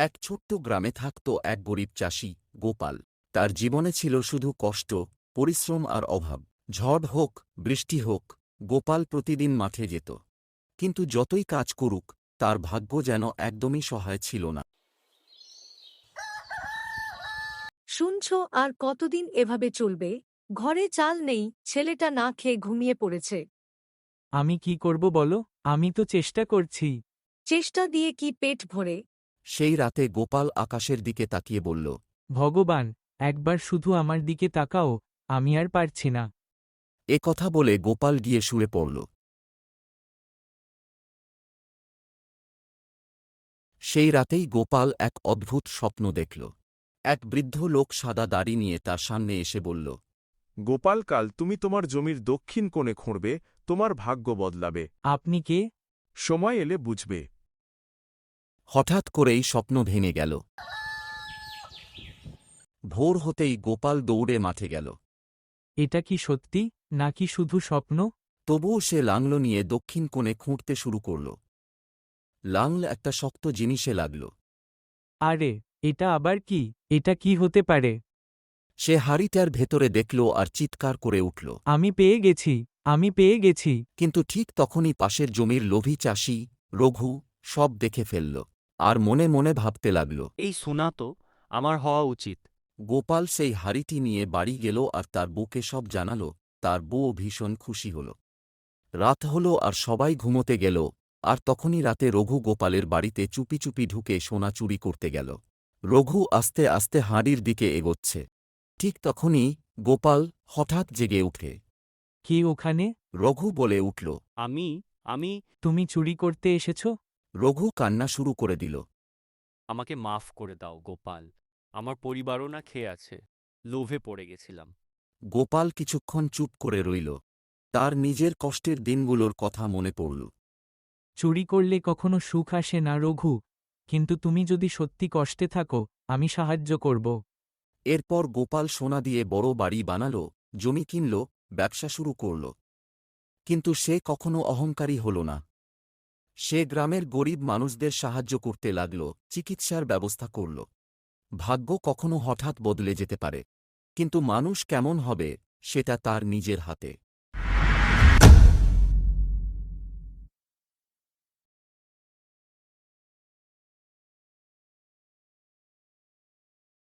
এক ছোট্ট গ্রামে থাকত এক গরিব চাষি, গোপাল। তার জীবনে ছিল শুধু কষ্ট, পরিশ্রম আর অভাব। ঝড় হোক, বৃষ্টি হোক, গোপাল প্রতিদিন মাঠে যেত। কিন্তু যতই কাজ করুক, তার ভাগ্য যেন একদমই সহায় ছিল না। শুনছ আর কতদিন এভাবে চলবে? ঘরে চাল নেই, ছেলেটা না খেয়ে ঘুমিয়ে পড়েছে। আমি কি করব বলো? আমি তো চেষ্টা করছি। চেষ্টা দিয়ে কি পেট ভরে? সেই রাতে গোপাল আকাশের দিকে তাকিয়ে বলল, ভগবান, একবার শুধু আমার দিকে তাকাও, আমি আর পারছি না। এ কথা বলে গোপাল গিয়ে শুয়ে পড়ল। সেই রাতেই গোপাল এক অদ্ভুত স্বপ্ন দেখল। এক বৃদ্ধ লোক সাদা দাড়ি নিয়ে তার সামনে এসে বলল, গোপালকাল তুমি তোমার জমির দক্ষিণ কোণে খুঁড়বে, তোমার ভাগ্য বদলাবে। আপনি কে? সময় এলে বুঝবে। হঠাৎ করেই স্বপ্ন ভেঙে গেল। ভোর হতেই গোপাল দৌড়ে মাঠে গেল। এটা কি সত্যি, নাকি শুধু স্বপ্ন? তবুও সে লাঙল নিয়ে দক্ষিণ কোণে খুঁড়তে শুরু করল। লাঙল একটা শক্ত জিনিসে লাগল। আরে, এটা আবার কি? এটা কি হতে পারে? সে হাঁড়িটার ভেতরে দেখল আর চিৎকার করে উঠল। আমি পেয়ে গেছি, আমি পেয়ে গেছি। কিন্তু ঠিক তখনই পাশের জমির লোভী চাষি, রঘু, সব দেখে ফেলল। আর মনে মনে ভাবতে লাগল, এই সোনা তো আমার হওয়া উচিত। গোপাল সেই হাঁড়িটি নিয়ে বাড়ি গেল আর তার বউকে সব জানাল। তার বউ ভীষণ খুশি হল। রাত হল আর সবাই ঘুমোতে গেল। আর তখনই রাতে রঘু গোপালের বাড়িতে চুপি চুপি ঢুকে সোনা চুরি করতে গেল। রঘু আস্তে আস্তে হাঁড়ির দিকে এগোচ্ছে। ঠিক তখনই গোপাল হঠাৎ জেগে উঠে। কে ওখানে? রঘু বলে উঠল। আমি আমি তুমি চুরি করতে এসেছ? রঘু কান্না শুরু করে দিল। আমাকে মাফ করে দাও গোপাল। আমার পরিবারও না খেয়ে আছে, লোভে পড়ে গেছিলাম। গোপাল কিছুক্ষণ চুপ করে রইল। তার নিজের কষ্টের দিনগুলোর কথা মনে পড়ল। চুরি করলে কখনো সুখ আসে না রঘু, কিন্তু তুমি যদি সত্যি কষ্টে থাকো, আমি সাহায্য করব। এরপর গোপাল সোনা দিয়ে বড় বাড়ি বানাল, জমি কিনল, ব্যবসা শুরু করল। কিন্তু সে কখনো অহংকারী হল না। সে গ্রামের গরিব মানুষদের সাহায্য করতে লাগল, চিকিৎসার ব্যবস্থা করল। ভাগ্য কখনো হঠাৎ বদলে যেতে পারে, কিন্তু মানুষ কেমন হবে সেটা তার নিজের হাতে।